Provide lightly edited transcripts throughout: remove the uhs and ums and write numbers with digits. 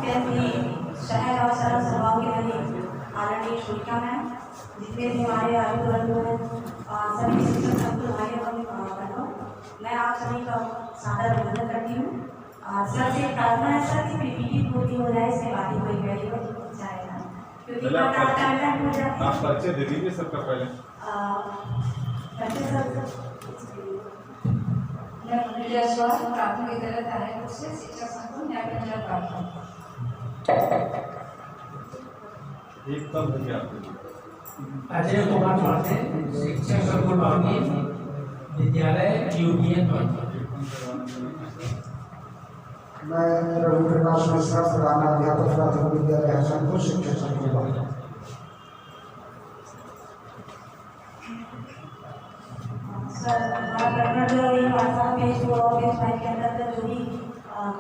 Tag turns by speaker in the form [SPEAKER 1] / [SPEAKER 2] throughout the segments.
[SPEAKER 1] अत्यंत ही सहज और सरल स्वभाव की बनी आदरणीय शुल्का मैम, जितने भी हमारे आयु बंधु हैं, सभी शिक्षक बंधु भाई बहनों, मैं आप सभी का सादर अभिनंदन करती हूँ। सर से प्रार्थना है सर की पीपीटी पूरी हो जाए, इसके बाद ही कोई पहले को जाएगा, क्योंकि
[SPEAKER 2] आप परिचय दे दीजिए सबका पहले।
[SPEAKER 1] प्राथमिक विद्यालय तारापुर से शिक्षक संकुल न्याय प्रार्थना।
[SPEAKER 2] एकदम
[SPEAKER 3] अजय कुमार चौथे, शिक्षक संकुल बागी विद्यालय यूनियन।
[SPEAKER 4] मैं रविप्रकाश मिश्रा, प्रधान अध्यापक प्राथमिक विद्यालय हसनपुर, शिक्षक संकुल बागी।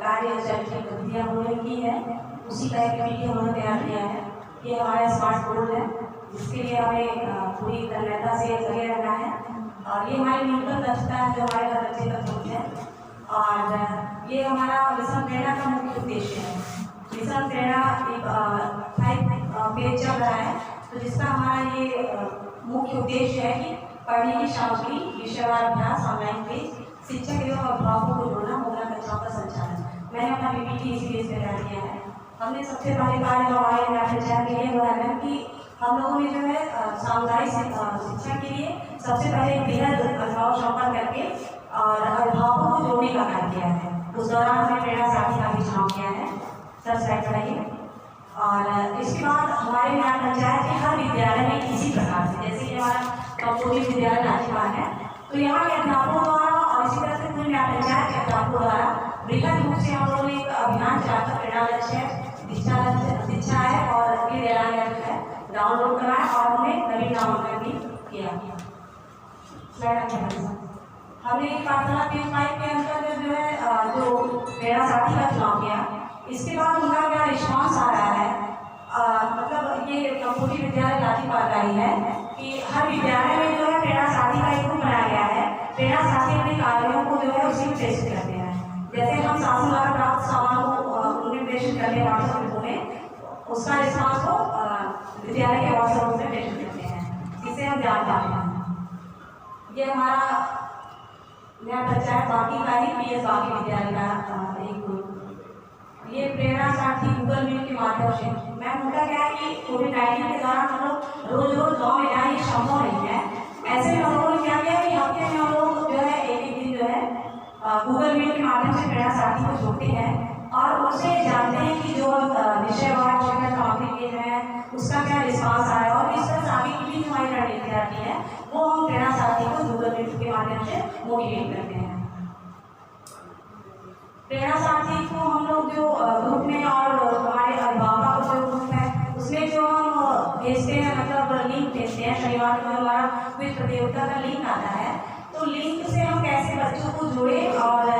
[SPEAKER 1] कार्य गतिविधियाँ उन्होंने की है, उसी का एक वीडियो उन्होंने तैयार किया है। ये हमारा स्मार्ट बोर्ड है, जिसके लिए हमें पूरी तन्मयता से लगे रहना है, और ये हमारी न्यूनतम दक्षता है जो हमारे हर बच्चे तक पहुँच है। और ये हमारा मिशन प्रेरणा का मुख्य उद्देश्य है। मिशन प्रेरणा एक 5 पेज चल रहा है, तो जिसका हमारा ये मुख्य उद्देश्य है कि पढ़ने की सामग्री, विषयवार अभ्यास, ऑनलाइन पेज, शिक्षक एवं अभिभावकों को जोड़ना, मोहल्ला कक्षाओं का संचालन। मैंने अपना पीपीटी इसी पेज पर तैयार किया है। हमने सबसे पहले कार्य हमारे पंचायत के लिए हुआ है कि हम लोगों ने जो है सामुदायिक शिक्षा के लिए सबसे पहले बेहद अभिभावक संपर्क करके और अभिभावकों को जोड़ने का कार्य किया है। उस दौरान हमने प्रेरणा साथी का भी चुनाव किया है। सर स्लाइड कराइए। और इसके बाद हमारे न्याय पंचायत के हर विद्यालय में इसी प्रकार से, जैसे कि हमारा कंपोजिट विद्यालय लाठीबाग है, तो यहाँ के अध्यापकों द्वारा और इसी तरह से पूरे न्याय पंचायत के अध्यापकों द्वारा बृहद रूप से हम लोगों ने एक अभियान चलाकर प्रेरणा लक्ष्य शिक्षा है और ये रेला है डाउनलोड कराया और हमने नवीन नामांकन भी किया। हमने पाठशाला पेज 5 के अंतर्गत जो है जो प्रेरणा साथी का चुनाव किया। इसके बाद उनका क्या रिस्पॉन्स आ रहा है, मतलब ये कंपोजिट विद्यालय लाठीबाग का ही है कि हर विद्यालय में जो है प्रेरणा साथी का एक ग्रुप बनाया गया है। प्रेरणा साथी अपने कार्यों को जो है उसी में प्रेषित करते हैं। जैसे हम शासन द्वारा प्राप्त सामान को उन्हें प्रेषित करने व्हाट्सएप ग्रुपों में, उसका रिस्पॉन्स को विद्यालय के व्हाट्सएप ग्रुप में प्रेषित करते हैं, जिससे हम जान पाते हैं। ये हमारा नया पंचायत बाकी का ही पीएस बागी विद्यालय का एक ग्रुप। ये प्रेरणा साथी गूगल मीट के माध्यम से, मैम होता क्या है कि कोविड-19 के दौरान हम लोग रोज गाँव में जाए, ये संभव नहीं है। ऐसे में हम लोगों ने क्या किया कि हफ्ते में हम लोग जो है एक दिन जो है गूगल मीट के माध्यम से प्रेरणा साथी को जोड़ते हैं और उनसे जानते हैं कि जो विषयवार शिक्षा सामग्री के जो है उसका क्या रिस्पॉन्स आया, और इस तरह से आगे की भी हमारी रणनीति आती है वो हम प्रेरणा साथी को गूगल मीट के माध्यम से मोटिवेट करते हैं। प्रेरणा साथी को हम लोग जो ग्रुप में और हमारे अभिभावक का जो ग्रुप है उसमें जो हम भेजते हैं, मतलब लिंक भेजते हैं। शनिवार को हमारा क्विज प्रतियोगिता का लिंक आता है, तो लिंक से हम कैसे बच्चों को जोड़े और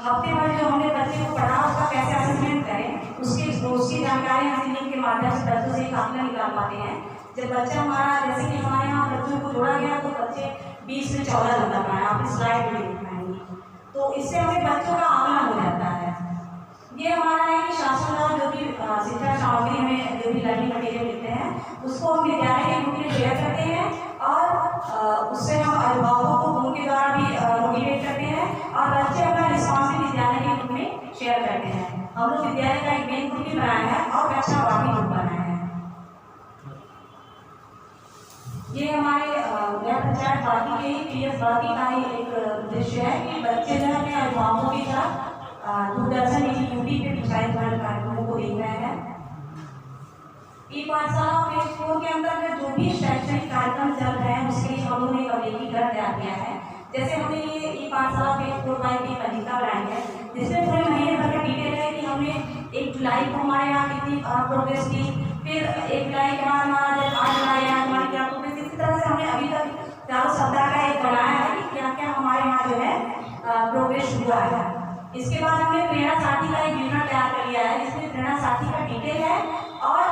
[SPEAKER 1] हफ्ते भर जो हमने बच्चे को पढ़ा उसका कैसे असेसमेंट करें, उसकी जानकारी हम लिंक के माध्यम से बच्चों से काफिला निकाल पाते हैं। जब बच्चा हमारा, जैसे कि हमारे यहाँ बच्चों को जोड़ा गया तो बच्चे 20 में 14 नंबर पाए, आप इस स्लाइड में देख पाएंगे, तो इससे हमें बच्चों का आंकलन हो जाता है। ये हमारा है कि शासन द्वारा जो भी शिक्षा सामग्री में जो भी लर्निंग मटेरियल मिलते हैं उसको हम विद्यालय के ग्रुप में शेयर करते हैं और उससे हम अभिभावकों को उनके द्वारा भी मोटिवेट करते हैं और बच्चे अपना रिस्पॉन्स भी विद्यालय के ग्रुप में शेयर करते हैं। हम लोग विद्यालय का एक मेन ग्रुप भी बनाया है और कक्षा बाकी ग्रुप बनाया है। ये हमारे नया पंचायत बाकी के ही पीएस बाकी का ही एक उद्देश्य है कि बच्चे जो अपने अभिभावकों की तरह दूरदर्शन यूपी पे प्रसारित कार्यक्रमों को देख रहे हैं। ई पाठशाला फेज 4 के अंतर्गत जो भी शैक्षणिक कार्यक्रम चल रहे हैं उसके लिए हम लोगों ने कम्युनिकेटर तैयार किया है। जैसे हमने ये ई पाठशाला फेज 4 की पत्रिका बनाई है, जिसमें पूरे महीने भर का डिटेल है कि हमने 1 जुलाई को हमारे यहाँ कितनी प्रोग्रेस की, फिर 1 जुलाई के बाद हमारा जब 8 जुलाई यहाँ हमारी क्या प्रोग्रेस, इसी तरह से हमने अभी तक 4 सप्ताह का एक बनाया है कि क्या क्या हमारे यहाँ जो है प्रोग्रेस हुआ है। इसके बाद हमने प्रेरणा साथी का एक विवरण तैयार कर लिया है, जिसमें प्रेरणा साथी का डिटेल है और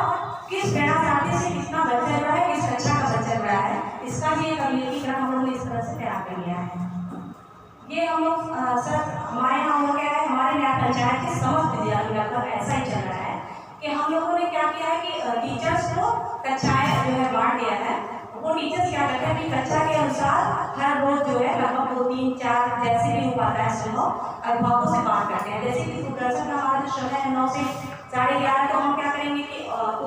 [SPEAKER 1] किस प्रेरणा साथी से कितना बच्चा रहा है, किस कक्षा का बच्चा रहा है, इसका भी एक अभिलेखीकरण हम लोगों ने इस तरह से तैयार कर लिया है। ये हम लोग सर हमारे यहाँ हो गया है, हमारे नया पंचायत के समस्त विद्यालय लगभग ऐसा ही चल रहा है किया है कि टीचर्स को कक्षाएं जो है बांट दिया है। वो टीचर्स क्या करते हैं कि कक्षा के अनुसार हर रोज जो है लगभग 2, 3, 4 जैसे भी हो पाता है संभव अभिभावकों से बात करते हैं। जैसे कि सुदर्शन का हमारा जो समय है 9 से 11:30, तो हम क्या करेंगे कि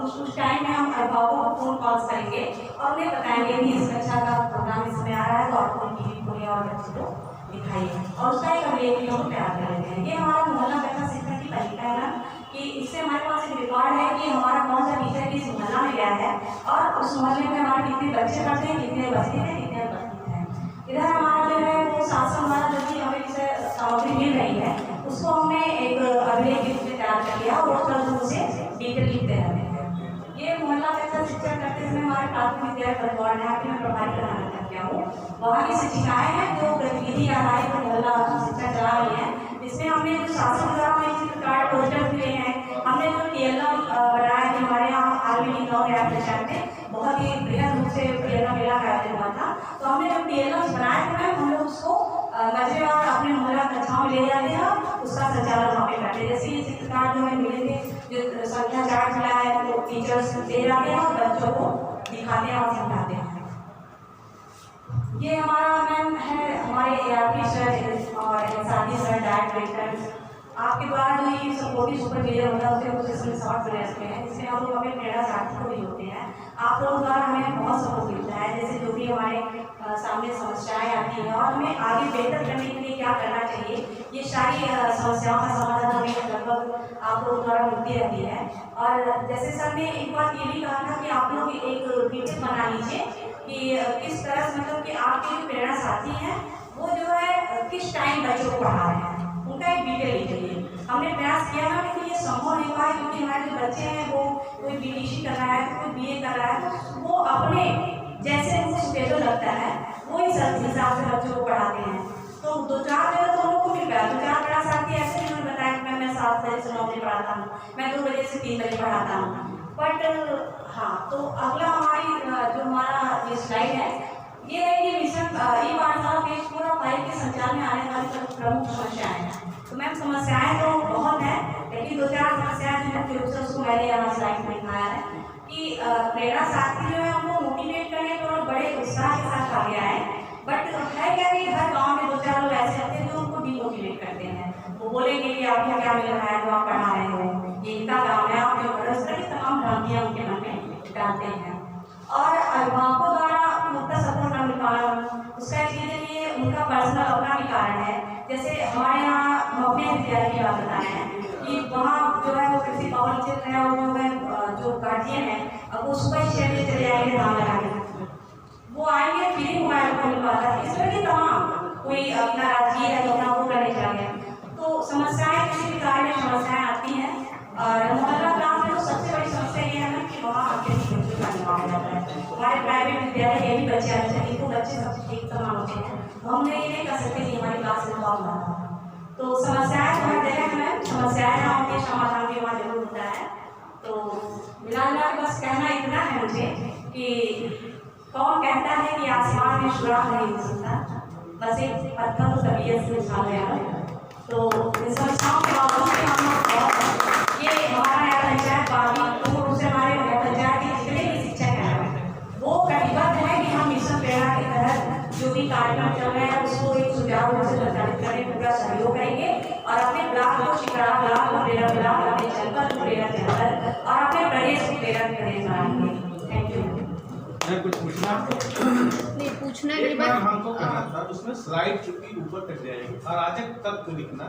[SPEAKER 1] उस टाइम में हम अभिभावकों को फोन कॉल्स करेंगे और उन्हें बताएंगे कि इस कक्षा का प्रोग्राम इस समय आ रहा है, तो आपको टीवी खोलिए और बच्चे को दिखाइए और उसका एक अगले वीडियो को तैयार कर लेते हैं। ये हमारा मोहल्ला कक्षा शिक्षा की तरीका है ना, कि इससे हमारे पास एक रिकॉर्ड है कि हमारा कौन सा टीचर किस मोहल्ला में गया है और उस मोहल्ले में हमारे कितने बच्चे पढ़ते हैं, कितने बच्चे हैं, कितने उपस्थित हैं। इधर हमारा जो है वो शासन द्वारा जो भी हमें विषय सामग्री मिल रही है उसको हमने एक अगले वीडियो में तैयार कर लिया और वो तरह उसे डिटेल लिखते रहते हैं। ये मोहल्ला कक्षा शिक्षा करते समय हमारे प्राथमिक विद्यालय परिवार में मैं प्रभारी कराना चाहती हूँ। वहाँ की शिक्षिकाएं हैं जो गतिविधि आधारित मोहल्ला शिक्षा चला रही है। इसमें हमने जो शासन द्वारा हमें चित्रकार पोस्टर मिले हैं, हमने जो टीएलएम बनाया कि हमारे यहाँ हाल में गाँव गया पंचायत में बहुत ही बृहद रूप से टीएलएम मेला का आयोजन हुआ था। तो हमने जो टीएलएम बनाए थे हम लोग उसको मजेदार अपने मोहल्ला कक्षाओं में ले जाते हैं, उसका संचालन वहाँ पे करते हैं। जैसे ये चित्रकार जो हमें मिले थे, जो संख्या चार्ट मिला है तो टीचर्स दे जाते हैं और बच्चों को दिखाते हैं और समझाते हैं। ये हमारा मैम है हमारे ARP सर और साथी सर डायरेक्टर आपके द्वारा जो ये सपोर्टिव सुपरविजन होता है उसके कुछ इसमें शॉर्ट प्रयास में है, जिसमें हम लोग हमें प्रेरणा सार्थी को भी होते हैं। आप लोगों द्वारा हमें बहुत सपोर्ट मिलता है, जैसे जो भी हमारे सामने समस्याएं आती हैं और हमें आगे बेहतर करने के लिए क्या करना चाहिए, ये सारी समस्याओं का समाधान हमें लगभग आप लोगों द्वारा मिलती रहती है। और जैसे सर ने एक बात ये भी कहा था कि आप लोग एक वीडियो बना लीजिए कि किस तरह से मतलब कि आपके जो प्रेरणा साथी हैं वो जो है किस टाइम बच्चों को पढ़ा रहे हैं, उनका एक डिटेल लिखिए। हमने प्रयास किया ना, लेकिन ये संभव नहीं हुआ है क्योंकि हमारे जो बच्चे हैं वो कोई BTC कर रहा है, कोई BA कर रहा है, तो वो अपने जैसे उनको स्टेबल लगता है वो इस हिसाब से बच्चों को पढ़ाते हैं। तो 2-4 जगह तो उनको मिल गया, 2-4 बड़ा साथी ऐसे ही उन्होंने बताया कि मैं 7 बजे से 9 बजे पढ़ाता हूँ, मैं 2 बजे से 3 बजे पढ़ाता हूँ। बट हाँ, तो अगला हमारी जो हमारा ये स्लाइड है ये है कि मिशन ई वार्ता के पूरा फाइल के संचालन में आने वाली प्रमुख समस्याएं हैं। तो मैम समस्याएं तो बहुत है, लेकिन 2-4 समस्याएं जो मुख्य रूप से उसको मैंने यहाँ स्लाइड में दिखाया है कि प्रेरणा साथी जो है हमको मोटिवेट करने को बड़े उत्साह के साथ आगे आए, बट है क्या कि हर गाँव में 2-4 लोग ऐसे होते हैं जो उनको डिमोटिवेट करते हैं। वो बोलेंगे कि आपको क्या मिल रहा है जो आप पढ़ा रहे हो, ये इनका काम है, आप जो इस तरह की तमाम भ्रांतियाँ उनके मन में डालते हैं। और अभिभावकों द्वारा मुद्दा सपोर्ट न मिल पाना, उसका एक रीजन ये उनका पर्सनल अपना भी कारण है। जैसे हमारे यहाँ हम अपने विद्यालय की बात बताए हैं कि वहाँ जो है वो किसी पवन चित्र है और जो है जो गार्जियन है अब वो सुबह 6 बजे चले जाएंगे धान लगाने, वो आएंगे फ्री मोबाइल को मिल पाता है। इस तरह की तमाम कोई अपना राजकीय है तो अपना वो करने चला गया, तो समस्याएं किसी भी कार्य में समस्याएं आती हैं। और मोहल्ला क्लास में तो सबसे बड़ी समस्या ये है ना कि वहाँ आपके बच्चों का निर्माण होता है। हमारे प्राइवेट विद्यालय के भी बच्चे आते हैं, इनको बच्चे सबसे ठीक समान होते हैं, हमने ये नहीं कर सकते कि हमारी क्लास में कम होता है। तो समस्याएं तो हर जगह में समस्याएं ना होती, समाधान भी वहाँ जरूर होता है। तो मिला के बस कहना इतना है मुझे कि कौन कहता है कि आसमान में सुराग नहीं हो सकता, बस एक पत्थर तो तबीयत से उछाल गया है। तो इन समस्याओं के बावजूद हम ये हमारा नया पंचायत बागी तो उससे हमारे नया पंचायत के जितने भी शिक्षक हैं वो कटिबद्ध है कि हम मिशन प्रेरणा के तहत जो भी कार्यक्रम चल रहे हैं उसको एक सुचारू रूप से संचालित करने में पूरा सहयोग करेंगे और अपने ब्लॉक को शिकारा ब्लॉक को प्रेरक ब्लॉक, अपने जनपद को प्रेरक जनपद और अपने प्रदेश को प्रेरक प्रदेश बनाएंगे। Thank you.
[SPEAKER 2] कुछ पूछना
[SPEAKER 5] नहीं, पूछना नहीं, बस
[SPEAKER 2] हमको कहना था उसमें स्लाइड चुकी ऊपर तक जाएगी, अराजक तत्व लिखना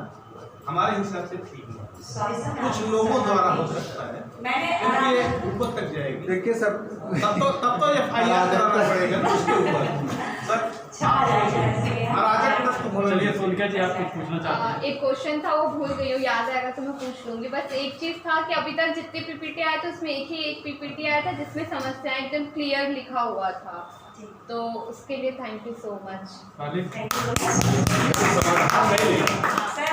[SPEAKER 2] हमारे हिसाब से ठीक नहीं। कुछ लोगों द्वारा हो सकता है मैंने ऊपर तक जाएगी। देखिए सर तब तो FIR कराना पड़ेगा ना उसके ऊपर सर। अराजक तत्व चलिए सोनिका जी आप कुछ पूछना चाहते हैं?
[SPEAKER 5] एक क्वेश्चन था वो भूल गई हूँ, याद आएगा तो मैं पूछ लूंगी। बस एक चीज था कि अभी तक जितने PPT आए थे उसमें एक PPT आया था जिसमें समस्या एकदम क्लियर लिखा हुआ था, तो उसके लिए thank you so much.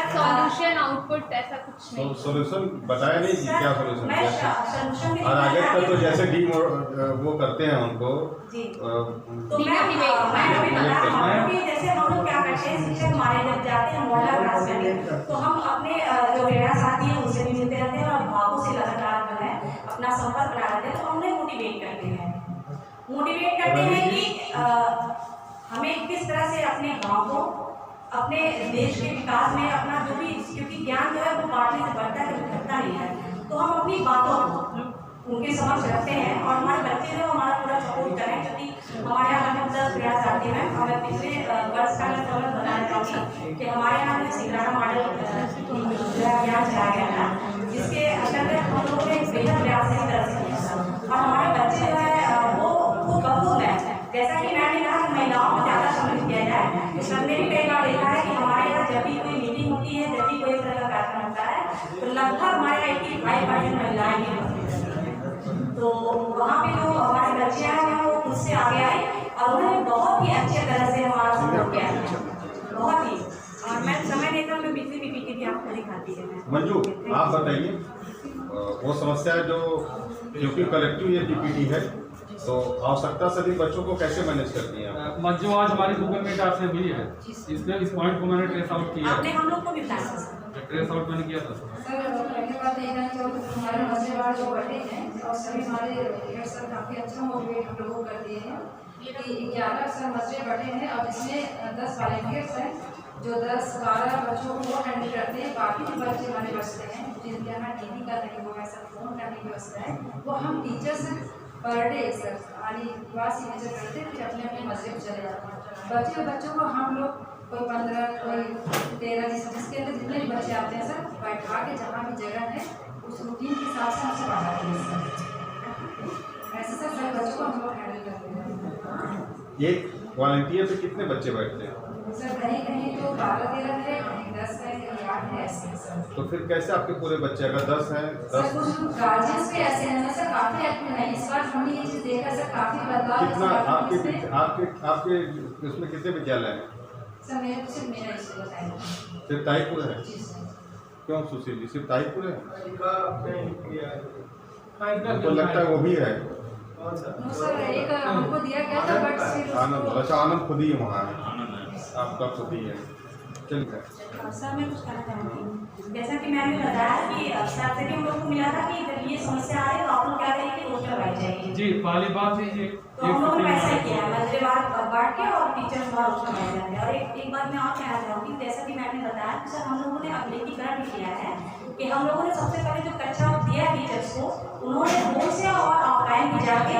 [SPEAKER 5] Solution output ऐसा कुछ नहीं,
[SPEAKER 2] सॉल्यूशन बताया नहीं क्या सॉल्यूशन अराजक तत्व तो जैसे डी वो करते हैं उनको
[SPEAKER 1] जैसे हम लोग क्या करते हैं शिक्षक हमारे जब जाते हैं मोहल्ला क्लास में तो हम अपने जो प्रेरणा साथी है उनसे भी मिलते रहते हैं और अभिभावकों से लगातार जो है अपना संपर्क मोटिवेट करते हैं कि हमें किस तरह से अपने गांव को, अपने देश के विकास में अपना जो भी, क्योंकि ज्ञान जो है वो बांटने से बढ़ता है, कभी घटता नहीं है। तो हम अपनी बातों उनके समक्ष रखते हैं और हमारे बच्चे जो हमारा पूरा सपोर्ट करें, क्योंकि हमारे यहाँ में 10 प्रयास आती है। हमें पिछले वर्ष का मैं समझ बताना चाहूँगी कि हमारे यहाँ में सिंगराना मॉडल ज्ञान चलाया गया था, जिसके अंतर्गत हम लोगों ने बेहद प्रयास की तरह से किया था और हमारे बच्चे जो है वो खूब बखूब है। जैसा कि मैंने कहा कि महिलाओं को ज़्यादा सम्मिलित किया जाए, तो हमने भी कई बार देखा है कि हमारे यहाँ जब भी कोई मीटिंग होती है, जब भी कोई तरह का कार्यक्रम होता है, तो लगभग हमारे 85% महिलाएं ही होती हैं। तो वहाँ पे जो हमारे बच्चे हैं वो खुद से आगे आए और उन्होंने बहुत ही अच्छे तरह से हमारा सपोर्ट किया है, बहुत ही। और मैं समय देता हूँ, मैं पिछली पीपीटी भी आपको दिखाती है।
[SPEAKER 6] मंजू, आप बताइए वो समस्या जो, क्योंकि कलेक्टिव ये पीपीटी है, तो आवश्यकता सभी बच्चों को कैसे मैनेज करती हैं?
[SPEAKER 7] मंजू आज हमारी गूगल मीट आपसे हुई है, इसमें इस पॉइंट को मैंने ट्रेस आउट किया।
[SPEAKER 1] आपने हम लोग को भी बताया
[SPEAKER 7] ट्रेस आउट मैंने किया था
[SPEAKER 8] सर। पहली बात ये है कि हमारे मजेदार जो बड़े हैं और सभी हमारे हेड सर काफ़ी अच्छा मोटिवेट हम लोगों को कर दिए हैं कि 11 सर मजे बड़े हैं और जिसमें 10 वॉलंटियर्स हैं जो 10-12 बच्चों को वो हैंडल करते हैं। बाकी जो बच्चे हमारे बचते हैं जिनके यहाँ टीवी का नहीं हुआ है, सर फोन करने की व्यवस्था है, वो हम टीचर्स पर डे सर आदि बात सिग्नेचर करते हैं कि अपने अपने मजे को चले जाते हैं। बच्चों को हम लोग कोई 15 कोई 13 जिसके अंदर जितने भी बच्चे आते हैं सर, बैठा के जहाँ भी जगह है उस रूटीन के हिसाब से हमसे पढ़ाते हैं सर। ऐसे सर बच्चों को हम लोग हैंडल करते हैं।
[SPEAKER 6] एक वॉलंटियर पे कितने बच्चे बैठते हैं?
[SPEAKER 8] सर कहीं कहीं तो 12-13 है, कहीं 10 है, कहीं 8 है, ऐसे सर।
[SPEAKER 6] तो फिर कैसे आपके पूरे बच्चे, अगर 10 हैं,
[SPEAKER 8] सर
[SPEAKER 6] 10
[SPEAKER 8] कुछ गार्जियंस भी ऐसे हैं ना सर, काफ़ी एक्टिव है। इस बार हमने ये चीज़ देखा सर, काफ़ी बदलाव
[SPEAKER 6] कितना आपके उसमें कितने विद्यालय हैं?
[SPEAKER 8] सर मेरे को सिर्फ मेरा स्कूल बताएंगे।
[SPEAKER 6] सिर्फ ताहिरपुर है?
[SPEAKER 8] जी सर।
[SPEAKER 6] क्यों सुशील जी, सिर्फ ताहिरपुर है?
[SPEAKER 3] हाँ,
[SPEAKER 6] हमको लगता है वो भी है।
[SPEAKER 8] नो सर एक हमको दिया गया था बट फिर
[SPEAKER 6] आनंद, अच्छा आनंद खुद ही वहाँ है, आपका खुद ही है। चलिए
[SPEAKER 1] सर मैं कुछ कहना चाहूँगी, जैसा कि मैंने बताया कि सर से भी हम लोग को मिला था कि अगर ये समस्या आए तो आप लोग क्या करें कि रोस्टर लगाई जाएगी।
[SPEAKER 7] जी, पहली बात ये
[SPEAKER 1] तो हम लोगों ने ऐसा ही किया, मजरेवार बांट के और टीचर्स द्वारा रोस्टर लगाए जाते हैं। और एक बात मैं और कहना चाहूँगी, जैसा कि मैंने बताया कि सर हम लोगों ने अभिलेखीकरण भी किया है कि हम लोगों ने सबसे पहले जो कक्षा दिया टीचर्स को, उन्होंने होम से और ऑफलाइन भी जाके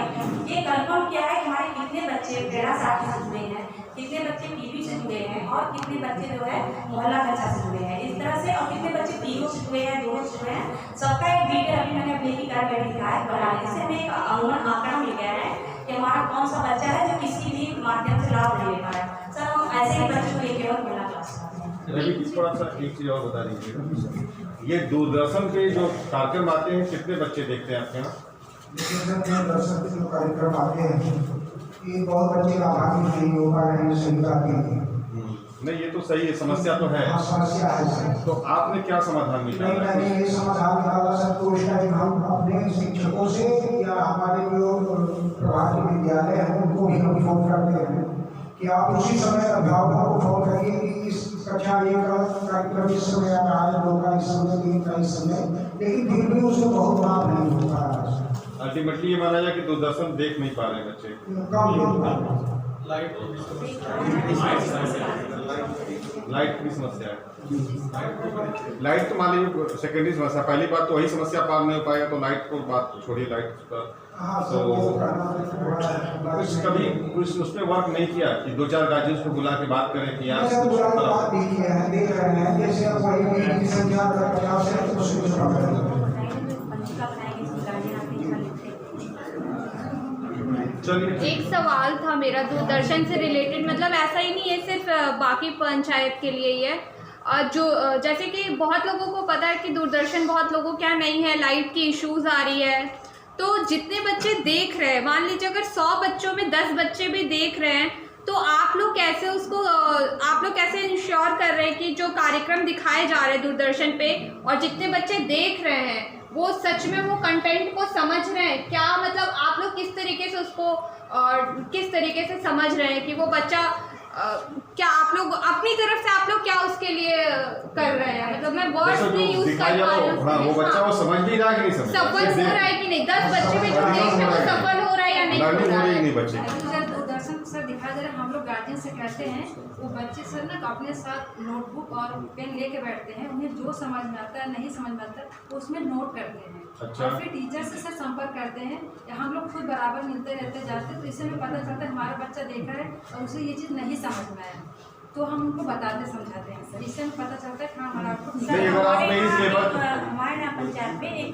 [SPEAKER 1] ये कंफर्म किया है कि हमारे कितने बच्चे प्रेरणा साथी से जुड़े हैं, कितने बच्चे पीपी से जुड़े हैं और कितने बच्चे जो है मोहल्ला कक्षा से जुड़े हैं, इस तरह से। और कितने बच्चे तीनों से जुड़े हैं, दोनों से जुड़े हैं, सबका एक डिटेल अभी मैंने अभिलेखीकरण में दिखाया है बनाने से। हमें एक अमूमन आंकड़ा मिल गया है कि हमारा कौन सा बच्चा है जो किसी भी माध्यम से लाभ नहीं ले पा रहा है। सर हम ऐसे ही बच्चों को लेके और महिला क्लास
[SPEAKER 6] रवि, थोड़ा सा एक चीज़ और बता दीजिए, ये दूरदर्शन पे जो कार्यक्रम आते हैं कितने बच्चे देखते हैं आपके यहाँ?
[SPEAKER 4] दूरदर्शन पे जो कार्यक्रम आते हैं ये बहुत बच्चे आभारी नहीं हो पा रहे हैं सुविधा के लिए।
[SPEAKER 6] नहीं, ये तो सही है, समस्या तो है।
[SPEAKER 4] हाँ, समस्या है सर।
[SPEAKER 6] तो आपने क्या समाधान निकाला?
[SPEAKER 4] मैंने ये समाधान निकाला सर, तो इस टाइम हम अपने शिक्षकों से या हमारे जो प्रभारी विद्यालय हैं उनको भी हम फोन करते हैं कि आप उसी समय अभिभावकों को फोन करिए कि इस कक्षा एक का कार्यक्रम इस समय आ रहा है, 2 का इस समय, 3 का इस समय, लेकिन फिर भी उसको बहुत लाभ नहीं हो पा रहा है।
[SPEAKER 6] अल्टीमेटली ये माना जाए कि दूरदर्शन देख नहीं पा रहे बच्चे। लाइट की समस्या है। लाइट तो मान लीजिए सेकेंडरी समस्या, पहली बात तो वही समस्या पार नहीं हो पाएगा, तो लाइट को बात छोड़िए, लाइट का तो कुछ कभी कुछ उस पर वर्क नहीं किया कि 2-4 गार्जियंस को बुला के बात करें कि यार
[SPEAKER 5] एक सवाल था मेरा दूरदर्शन से रिलेटेड, मतलब ऐसा ही नहीं है सिर्फ बाकी पंचायत के लिए ही है। जो जैसे कि बहुत लोगों को पता है कि दूरदर्शन बहुत लोगों क्या नहीं है, लाइट की इश्यूज आ रही है, तो जितने बच्चे देख रहे हैं, मान लीजिए अगर 100 बच्चों में 10 बच्चे भी देख रहे हैं, तो आप लोग कैसे इंश्योर कर रहे हैं कि जो कार्यक्रम दिखाए जा रहे हैं दूरदर्शन पे और जितने बच्चे देख रहे हैं वो सच में वो कंटेंट को समझ रहे हैं? क्या मतलब आप लोग किस तरीके से उसको और किस तरीके से समझ रहे हैं कि वो बच्चा क्या आप लोग अपनी तरफ से आप लोग क्या उसके लिए कर रहे हैं? मतलब मैं वर्ड्स नहीं यूज कर पा रही हूँ।
[SPEAKER 6] हाँ, वो बच्चा वो समझ नहीं रहा कि नहीं समझ
[SPEAKER 5] सफल हो रहा है कि नहीं? 10 बच्चे में जो देख रहे हैं वो सफल हो रहा है या नहीं हो रहा है?
[SPEAKER 6] नहीं बच्चे
[SPEAKER 8] दर्शन सर दिखा दे रहे, हम लोग गार्जियन से कहते हैं वो बच्चे सर ना अपने साथ नोटबुक और पेन लेके बैठते हैं, उन्हें जो समझ में आता है नहीं समझ में आता वो उसमें नोट करते हैं।
[SPEAKER 6] अच्छा।
[SPEAKER 8] और फिर टीचर से सर संपर्क करते हैं, हम लोग खुद बराबर मिलते रहते जाते हैं, तो इससे हमें पता चलता है हमारा बच्चा देख रहा है और उसे ये चीज़ नहीं समझ में आया तो हम उनको बताते समझाते हैं सर, इससे हमें पता चलता है हाँ हमारा
[SPEAKER 1] हमारे यहाँ पंचायत में एक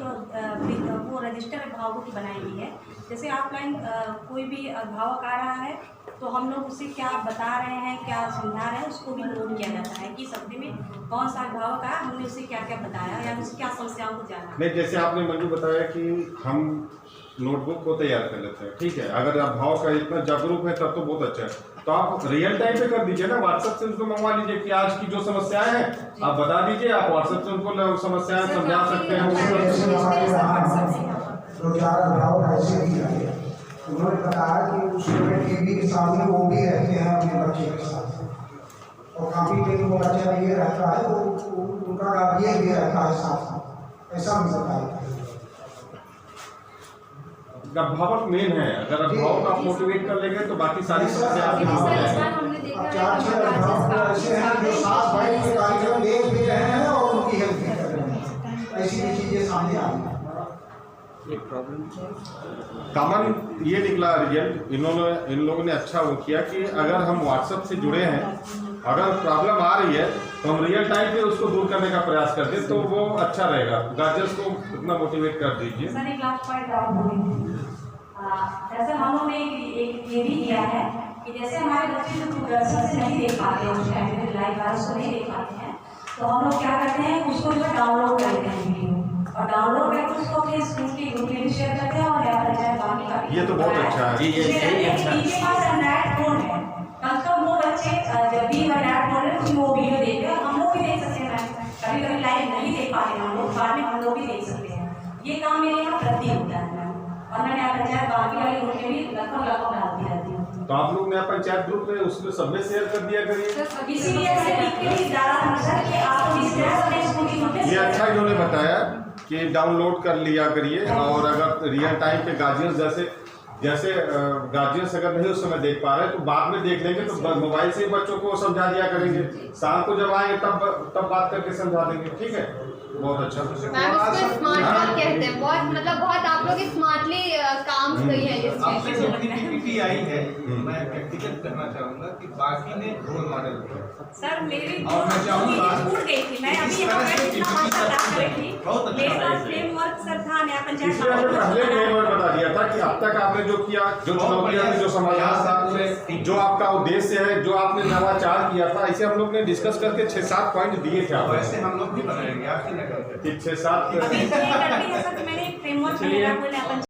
[SPEAKER 1] वो रजिस्टर अभिभावकों की बनाई हुई है। जैसे ऑफलाइन कोई भी अभिभावक आ रहा है तो हम लोग उसे क्या बता रहे हैं, क्या समझा रहे हैं, उसको भी नोट किया जाता है कि सब्जेक्ट में कौन सा अभिभावक आया, हमने उसे क्या क्या बताया या उसे क्या समस्याओं को जाना।
[SPEAKER 6] नहीं, जैसे आपने मंजू बताया कि हम नोटबुक को तैयार कर लेते हैं, ठीक है, अगर अभिभावक का इतना जागरूक है तब तो बहुत अच्छा है। तो आप रियल टाइम पे कर दीजिए ना, व्हाट्सएप से उनको मंगवा लीजिए कि आज की जो समस्याएं हैं आप बता दीजिए, आप व्हाट्सएप से उनको समस्याएं समझा सकते हैं।
[SPEAKER 4] दो चार अभिभावक ऐसे भी आए, उन्होंने बताया कि उस स्टूडेंट के भी सामने वो भी रहते हैं अपने बच्चे के साथ और काफ़ी दिन वो बच्चा ये रहता है, वो उनका गार्जियन भी रहता है साथ साथ, ऐसा भी बताया।
[SPEAKER 6] अभिभावक मेन है, अगर अभिभावक आप मोटिवेट कर लेंगे तो बाकी सारी समस्या आपकी दूर हो जाएगी।
[SPEAKER 4] चार छह अभिभावक ऐसे हैं जो साथ बैठ के कार्यक्रम देख भी रहे हैं और उनकी हेल्प भी कर रहे हैं, ऐसी भी चीज़ें सामने आ रही हैं।
[SPEAKER 6] कॉमन ये निकला रिजल्ट, इन लोगों ने अच्छा वो किया कि अगर हम व्हाट्सएप से जुड़े हैं, अगर प्रॉब्लम आ रही है तो हम रियल टाइम पे उसको दूर करने का प्रयास करते तो वो अच्छा रहेगा। गार्जियंस को इतना मोटिवेट कर दीजिए।
[SPEAKER 1] सर एक लास्ट पॉइंट जैसे हम लोगों ने एक ये भी किया है कि जैसे हमारे बच्चे जो दूरदर्शन से नहीं देख पाते उस टाइम में लाइव क्लास को नहीं देख पाते हैं तो हम लोग क्या करते हैं उसको जो डाउनलोड करते हैं वीडियो और डाउनलोड करके उसको अपने स्कूल के ग्रुप में शेयर करते हैं और या बाकी का
[SPEAKER 6] ये तो बहुत अच्छा है।
[SPEAKER 1] इनके पास एंड्रॉइड फोन है, कम से कम वो बच्चे जब भी एंड्रॉइड फोन है उसमें वो वीडियो देखते हैं और हम लोग भी देख सकते हैं। कभी कभी लाइव नहीं देख पाते हम लोग, बाद में हम लोग भी देख सकते हैं। ये काम मेरे यहाँ प्रति होता है और मैंने पंचायत बाकी वाले ग्रुप में भी लगभग डालती रहती हूँ।
[SPEAKER 6] तो आप लोग नया पंचायत ग्रुप में उसमें सब में शेयर कर दिया करिए।
[SPEAKER 1] इसीलिए
[SPEAKER 6] ये अच्छा इन्होंने बताया कि डाउनलोड कर लिया करिए और अगर रियल टाइम पे गार्जियंस जैसे गार्जियंस अगर नहीं उस समय देख पा रहे तो बाद में देख लेंगे तो मोबाइल से बच्चों को समझा दिया करेंगे, शाम को जब आएंगे तब बात करके समझा देंगे। ठीक है, बहुत अच्छा।
[SPEAKER 5] मैम उसको स्मार्ट वर्क कहते हैं, बहुत मतलब बहुत आप लोग स्मार्टली काम सही है
[SPEAKER 2] आपसे जो पीपीटी आई है मैं व्यक्तिगत करना चाहूंगा कि बाकी ने रोल मॉडल
[SPEAKER 1] सर मेरी
[SPEAKER 2] और मैं चाहूंगा
[SPEAKER 1] छूट गई थी, मैं अभी यहाँ पे इतना बात कर रही थी, मेरे पास फ्रेमवर्क सर था नया पंचायत
[SPEAKER 6] पहले फ्रेमवर्क बता दिया था कि अब तक आपने जो किया, जो चुनौतियां थी, जो समाधान था, जो आपका उद्देश्य है, जो आपने नवाचार किया था, ऐसे हम लोग ने डिस्कस करके 6-7 पॉइंट दिए थे।
[SPEAKER 2] वैसे हम लोग भी बनाएंगे, आपकी नकल
[SPEAKER 6] 6-7
[SPEAKER 1] मैंने फ्रेमवर्क